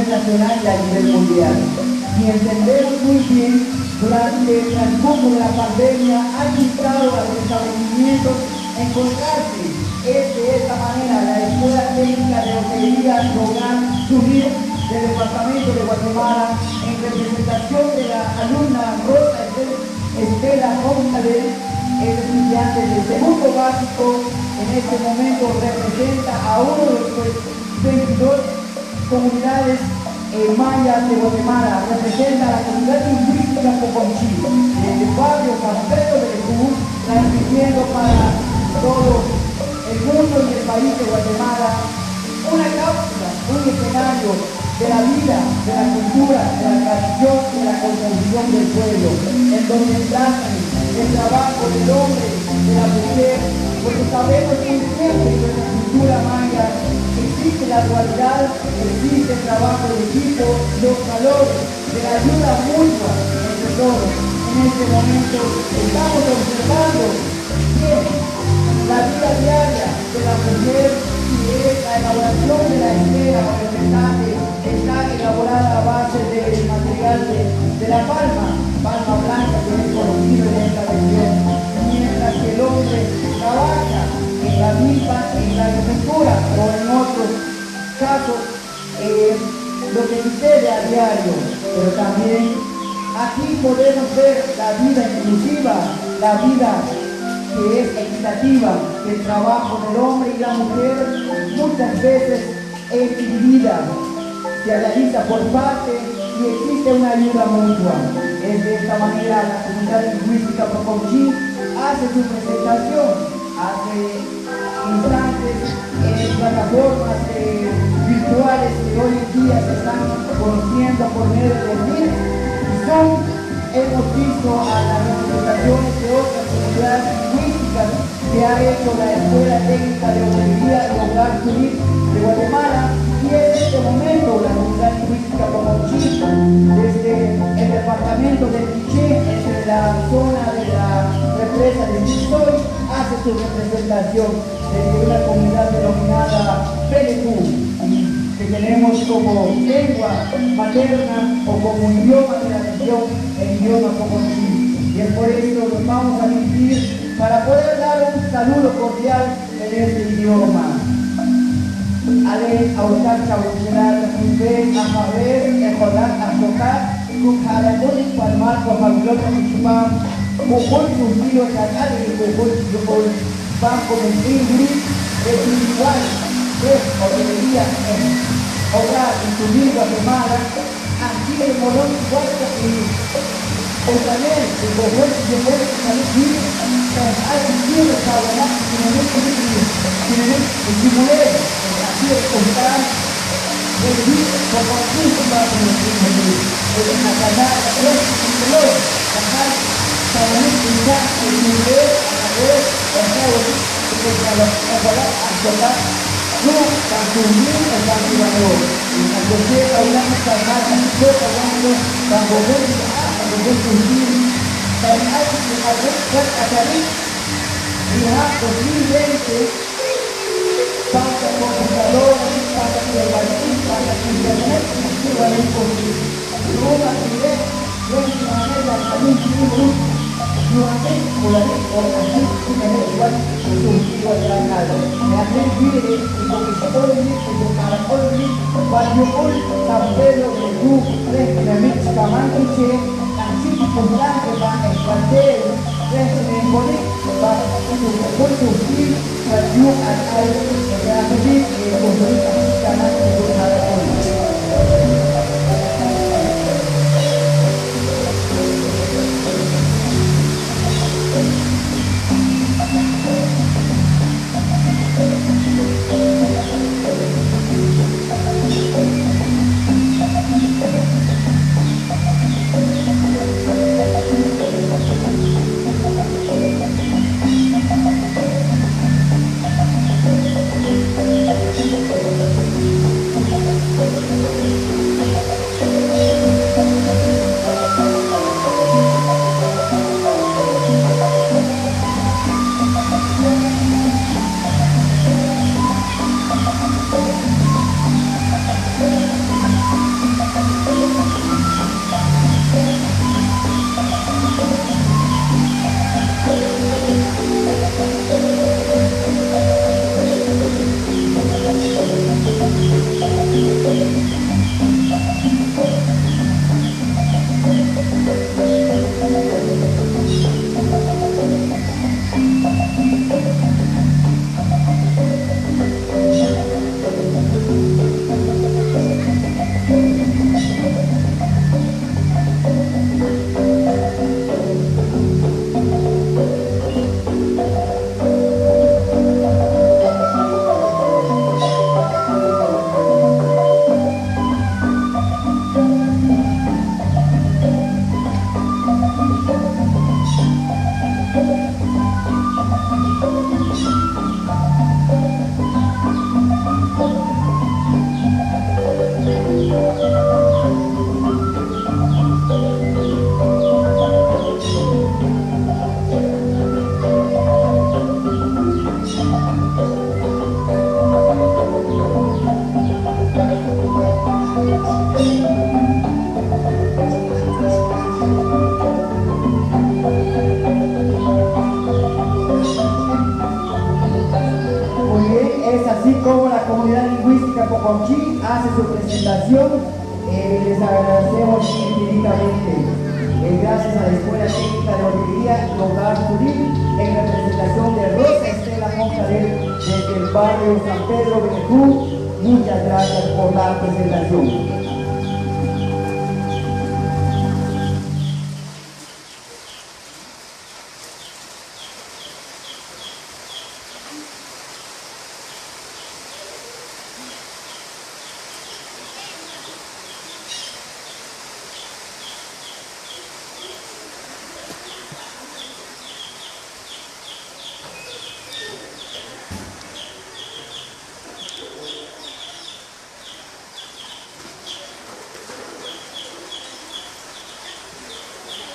nivel nacional y a nivel mundial. Y entendemos muy bien, durante el transcurso de la pandemia ha invitado a los establecimientos a encontrarse. Es de esta manera la Escuela Técnica de Hotelería lograr subir del departamento de Guatemala en representación de la alumna Rosa Estela González, es estudiante del segundo básico. En este momento representa a uno de los 22 comunidades mayas de Guatemala, representa a la comunidad lingüística Poconchí, desde el barrio San Pedro de Jesús, transmitiendo para todo el mundo y el país de Guatemala una cápsula, un escenario de la vida, de la cultura, de la tradición y de la constitución del pueblo, en donde nace el trabajo del hombre, de la mujer, porque sabemos muy bien que en nuestra cultura maya existe la dualidad, existe el trabajo de equipo, los valores de la ayuda mutua entre todos. En este momento estamos observando que la vida diaria de la mujer y es la elaboración de la estela representante está elaborada a base del material de la palma blanca, que es conocido en esta región, mientras que el hombre trabaja en la misma, en la agricultura o en otros casos lo que sucede a diario. Pero también aquí podemos ver la vida inclusiva, la vida que es equitativa, el trabajo del hombre y la mujer muchas veces es dividida, se realiza por parte y existe una ayuda mutua. Es de esta manera la comunidad lingüística Poconchí hace su presentación, hace instantes en plataformas virtuales que hoy en día se están conociendo por medio de MIR, y hemos visto a las representaciones de otras comunidades lingüísticas que ha hecho la Escuela Técnica de Hotelería y Hogar Civil de Guatemala, y en este momento la comunidad lingüística Poconchí, desde el departamento de Quiché, entre la zona de la represa de Chisoy, hace su representación desde una comunidad denominada Pelecú, que tenemos como lengua materna o como idioma de la región el idioma Poconchí. Y es por eso que nos vamos a dirigir para poder dar un saludo cordial en este idioma. Ale, Autar, Chabuchelar, Nube, Ajaber, Ejolar, Azocar, Kujalatonis, Palmar, Cojablota, Michupam, Mujol, Sufilo, Chacale, Mujol, Banco, Mentiri, Espiritual, Hotelería, Hogar, en su lengua Guatemala, aquí el Morón, Huasca y Otanel, el Mujol, Yemol, Salud, hay un libro, Chabuchelar, Tienen el Simulé, así es contar, el libro, como aquí se va a poner en la canal, el color, la canal, para mí, ya, el Simulé, a ver, el nuevo, el color, a tocar, no, tanto un libro, tanto un valor. En la coseta, hablamos, canal, yo hablando, tanto un libro, tanto un libro, tanto un libro, y ya 2020 pasa computadoras, pasa televisores, pasa internet, activamente con una idea, de manera también tiene durante la así tener igual su canal. Me hacen vivir y conquistador de mí, y para todo mí, cuando hoy San Pedro de tú, de mí, Camanche, así como la que va a escuchar, en Bolí, para construir para ayudar a realizar el canal de la hace su presentación, les agradecemos infinitamente. Gracias a la Escuela Técnica de Hormiguería Hogar Suril, en representación de Rosa Estela Moncarel desde el barrio San Pedro Benejú. Muchas gracias por la presentación.